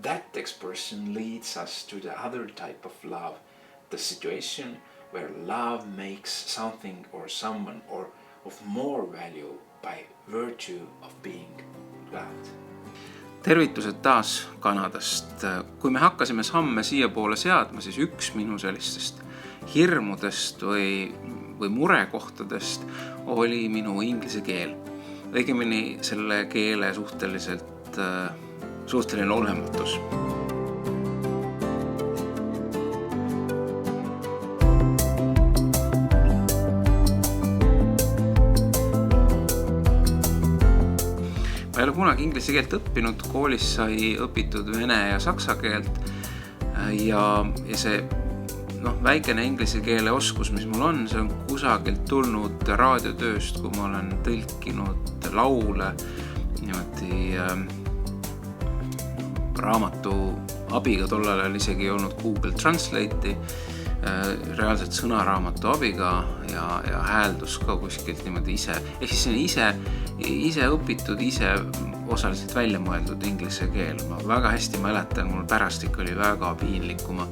that expression leads us to the other type of love, the situation where love makes something or someone or of more value by virtue of being loved. Tervitused taas Kanadast. Kui me hakkasime samme siia poole seadma, siis üks minu sellistest hirmudest või murekohtadest oli minu inglise keel. Õigemini selle keele suhteline olematus. Ma ei ole kunagi inglise keelt õppinud, koolis sai õpitud vene ja saksa keelt ja see väikene inglise keele oskus, mis mul on, see on kusagilt tulnud raadiotööst, kui ma olen tõlkinud laule niimoodi raamatu abiga, tollal oli isegi olnud Google Translate'i, reaalselt sõnaraamatu abiga ja hääldus ka kuskilt niimoodi ise. Ehk siis see ise õpitud, ise osaliselt välja mõeldud inglise keel. Ma väga hästi mäletan, mul pärast ikka oli väga piinlik, kui ma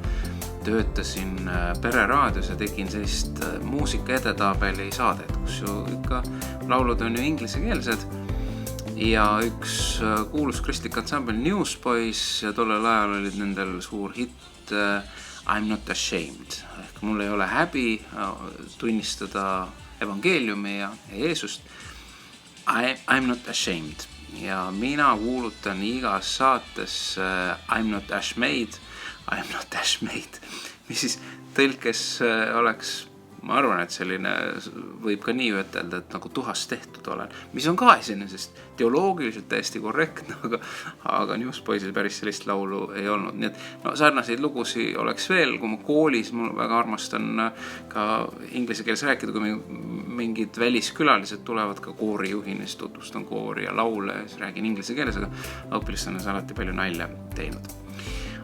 töötasin pereraadios ja tegin sellist muusika edetabeli saadet, kus ju ikka laulud on ju inglisekeelsed. Ja üks kuulus kristlik ansambel Newsboys ja tollel ajal olid nendel suur hitt I'm not ashamed. Ehk mul ei ole häbi tunnistada evangeeliumi ja Jeesust. I'm not ashamed. Ja mina kuulutan igas saates I'm not ashmade, mis siis tõlkes oleks, ma arvan, et selline võib ka nii ütelda, et nagu tuhast tehtud olen, mis on ka iseenesest teoloogiliselt täiesti korrektne, aga Newsboysil päris sellist laulu ei olnud. Nii et sarnaseid lugusi oleks veel, kui ma koolis, mul väga armastan ka inglise keeles rääkida, kui mingid väliskülalised tulevad ka koorijuhina, siis tutvustan koori ja laule, siis räägin inglise keeles, aga õpilastel on alati palju nalja teinud.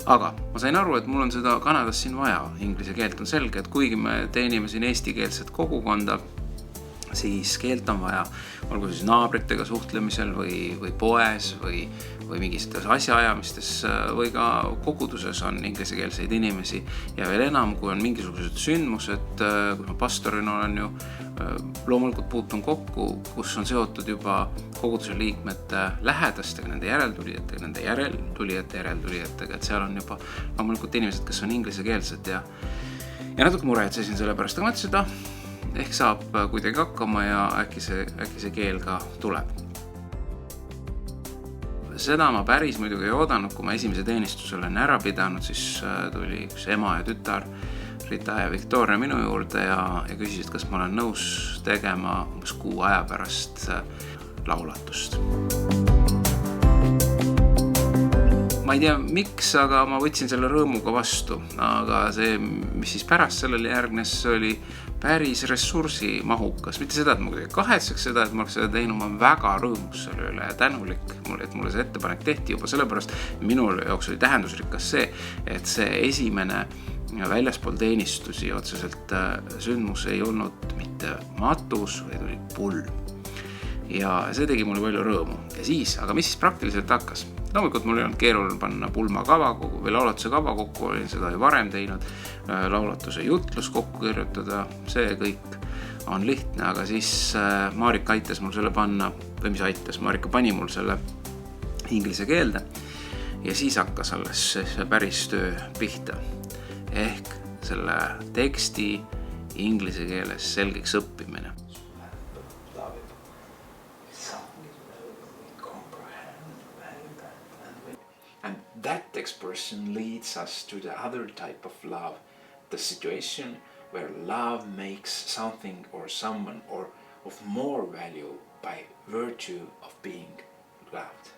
Aga ma sain aru, et mul on seda Kanadas siin vaja. Inglise keelt on selge, et kuigi me teenime siin eestikeelset kogukonda, siis keelt on vaja, olgu siis naabritega suhtlemisel või poes või mingistes asjaajamistes või ka koguduses on inglisekeelseid inimesi. Ja veel enam, kui on mingisugused sündmused, kui ma pastorina olen ju loomulikult puutun kokku, kus on seotud juba koguduse liikmete lähedastega, nende järeltulijatega, et seal on juba loomulikult inimesed, kes on inglisekeelsed ja natuke muretsesin selle pärast, aga mõtlesin, et ehk saab kuidagi hakkama ja äkki see keel ka tuleb. Seda ma päris muidugi ei oodanud, kui ma esimese teenistuse olen ära pidanud, siis tuli üks ema ja tütar Rita ja Victoria minu juurde ja küsisid, kas ma olen nõus tegema umbes 6 aja pärast laulatust. Ma ei tea miks, aga ma võtsin selle rõõmuga vastu, aga see, mis siis pärast sellele järgnes, oli päris ressursimahukas. Mitte seda, et ma kahetseks seda, et ma oleks seda teinud, ma olen väga rõõmus selle üle ja tänulik, et mulle see ettepanek tehti juba sellepärast. Minul jaoks oli tähendusrikas see, et see esimene väljaspool teenistusi otseselt sündmus ei olnud mitte matus, vaid oli pulm. Ja see tegi mulle palju rõõmu. Ja siis, aga mis siis praktiliselt hakkas? Loomulikult mul ei olnud keeruline panna pulma kava kokku või laulatuse kava kokku, olin seda ju varem teinud, laulatuse jutlus kokku kirjutada, see kõik on lihtne, aga siis Marika aitas mul selle panna, või mis aitas, Marika pani mul selle inglise keelde ja siis hakkas alles see päris töö pihta. Ehk selle teksti inglise keeles selgeks õppimine. And that expression leads us to the other type of love, the situation where love makes something or someone or of more value by virtue of being loved.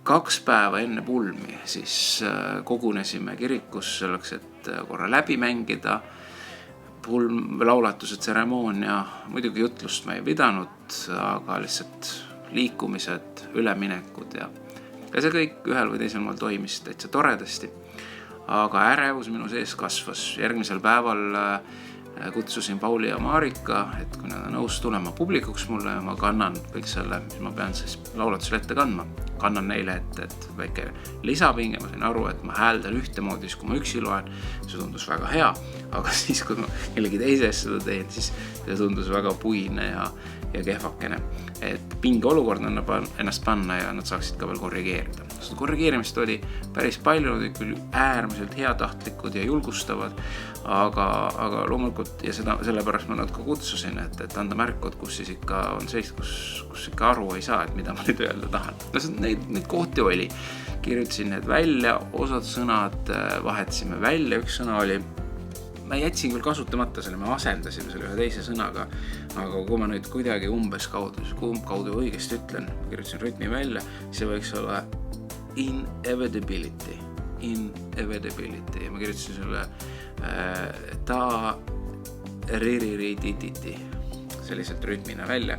2 päeva enne pulmi siis kogunesime kirikus selleks, et korra läbi mängida laulatuse tseremoonia. Muidugi jutlust me ei pidanud, aga lihtsalt liikumised, üleminekud ja see kõik ühel või teisel maal toimis täitsa toredasti. Aga ärevus minu sees kasvas. Järgmisel päeval kutsusin Pauli ja Marika, et kui nad on nõus tulema publikuks mulle ja ma kannan kõik selle, mis ma pean siis laulatusel ette kandma. Kannan neile ette, et väike lisapinge, ma sain aru, et ma hääldan ühtemoodi, siis kui ma üksi loen, see tundus väga hea, aga siis kui ma kellegi teise eest seda teen, siis see tundus väga puine ja kehvakene. Et pinge olukord annab ennast panna ja nad saaksid ka veel korrigeerida. Seda korrigeerimist oli päris palju, nad olid küll äärmiselt heatahtlikud ja julgustavad, aga loomulikult, ja sellepärast ma nad ka kutsusin, et anda märkud, kus siis ikka on sellist, kus ikka aru ei saa, et mida ma nüüd öelda tahan. No neid kohti oli. Kirjutasin need välja, osad sõnad vahetasime välja, üks sõna oli, ma jätsin küll kasutamata selle, me asendasime selle ühe teise sõnaga, aga kui ma nüüd kuidagi umbes kaudu õigesti ütlen, kirjutasin rütmi välja, see võiks olla inevitability. Ja ma kirjutasin selle ta ririrididiti selliselt rütmina välja,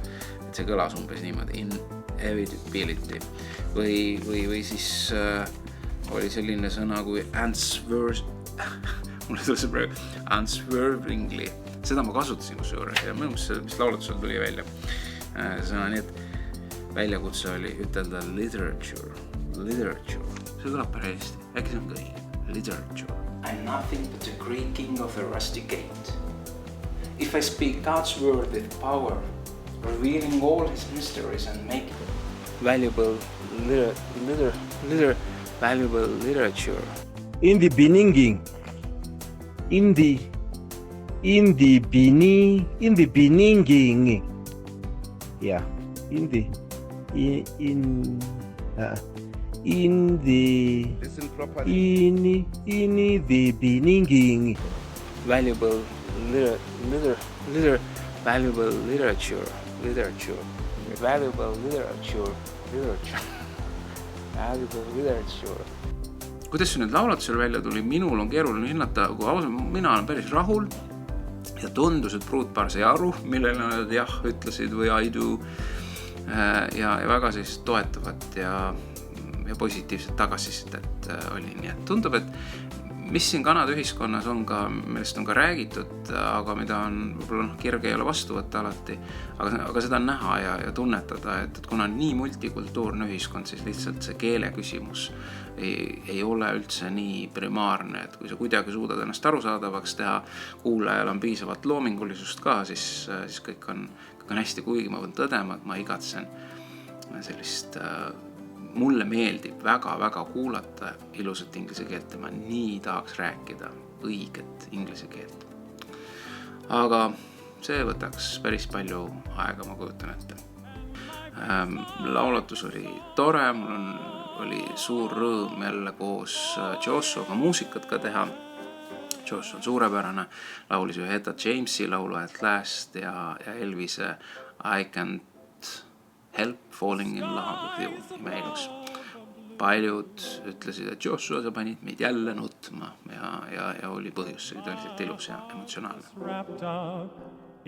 et see kõlas umbes niimoodi inevitability või siis oli selline sõna kui mulle tuli see praegu unswervingly, seda ma kasutasin kusjuures ja minu meelest mis laulatusel tuli välja sõna, nii et väljakutse oli ütelda literature, see kõlab päris hästi, äkki see on ka literature. I'm nothing but a creaking of a rusty gate. If I speak God's word with power, revealing all his mysteries and making valuable literature. In the beginning, yeah, listen properly. In the beginning, Valuable literature. Kuidas see nüüd laulatusel välja tuli, minul on keeruline hinnata, kui ausalt, mina olen päris rahul ja tundus, et pruutpaar sai aru, millele nad jah ütlesid või I do ja väga siis toetavat ja positiivset tagasisidet oli. Nii et tundub, et mis siin Kanada ühiskonnas on ka, millest on ka räägitud, aga mida on võib-olla kirge ei ole vastu võtta alati, aga seda on näha ja tunnetada, et kuna on nii multikultuurne ühiskond, siis lihtsalt see keele küsimus ei ole üldse nii primaarne, et kui sa kuidagi suudad ennast arusaadavaks teha, kuulajal on piisavalt loomingulisust ka, siis kõik on hästi, kuigi ma võin tõdema, et ma igatsen sellist mulle meeldib väga-väga kuulata ilusat inglise keelt ja ma nii tahaks rääkida õiget inglise keelt. Aga see võtaks päris palju aega, ma kujutan ette. Laulatus oli tore, mul oli suur rõõm jälle koos Joshuaga muusikat ka teha. Joshua on suurepärane, laulis ühe Etta Jamesi laulu At Last ja Elvise I Can't Help Falling in Love with You, imeilus. Paljud ütlesid, et Joshua, sa panid meid jälle nutma ja oli põhjus, see oli lihtsalt ilus ja emotsionaalne. Wrapped up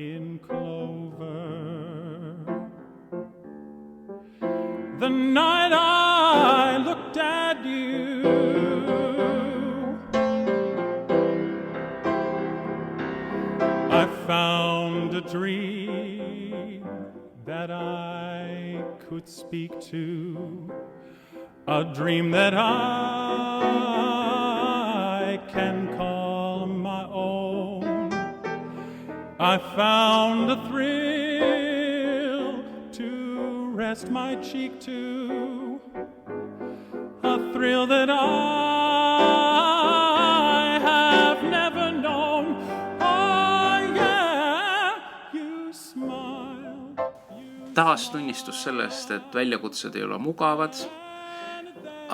in clover. The night I looked at you, I found a dream that I could speak to, a dream that I can call my own. I found a thrill to rest my cheek to, a thrill that I have never known. Oh yeah, you smile. Taas tunnistus sellest, et väljakutsed ei ole mugavad,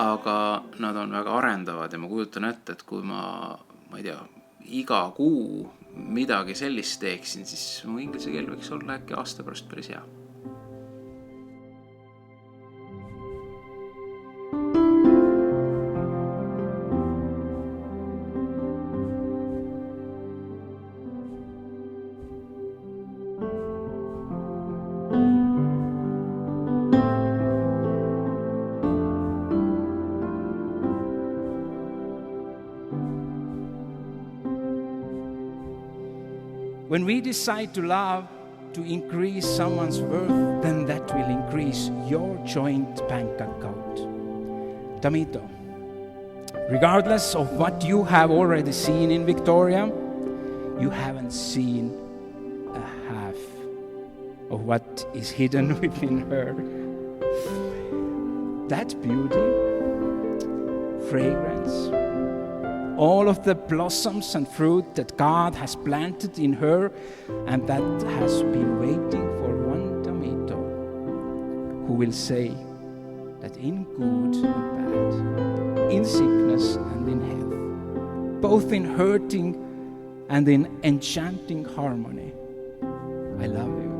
aga nad on väga arendavad ja ma kujutan ette, et kui ma ei tea, iga kuu midagi sellist teeksin, siis mu inglise keel võiks olla äkki aasta pärast päris hea. When we decide to love, to increase someone's worth, then that will increase your joint bank account. Tamito, regardless of what you have already seen in Victoria, you haven't seen a half of what is hidden within her. That beauty, fragrance, all of the blossoms and fruit that God has planted in her and that has been waiting for one Tamito who will say that in good and bad, in sickness and in health, both in hurting and in enchanting harmony, I love you,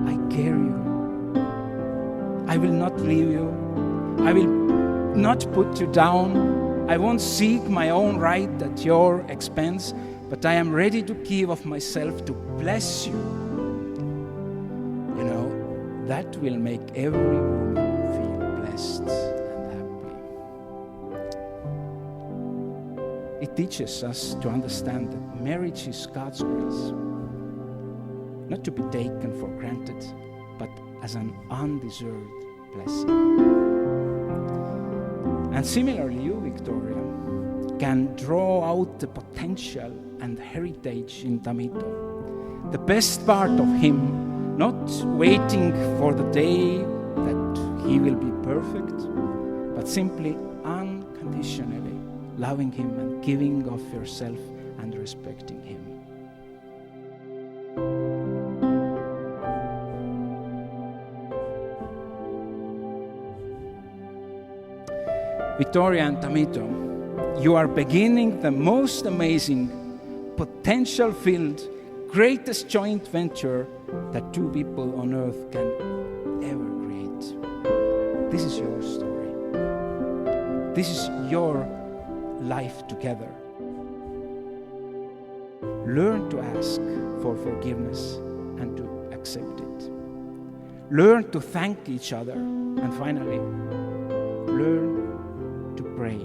I care you, I will not leave you, I will not put you down, I won't seek my own right at your expense, but I am ready to give of myself to bless you. You know, that will make every woman feel blessed and happy. It teaches us to understand that marriage is God's grace, not to be taken for granted, but as an undeserved blessing. And similarly, you, Victoria, can draw out the potential and heritage in Tamito. The best part of him, not waiting for the day that he will be perfect, but simply unconditionally loving him and giving of yourself and respecting him. Victoria and Tamito, you are beginning the most amazing, potential-filled, greatest joint venture that two people on earth can ever create. This is your story. This is your life together. Learn to ask for forgiveness and to accept it. Learn to thank each other. And finally, learn to pray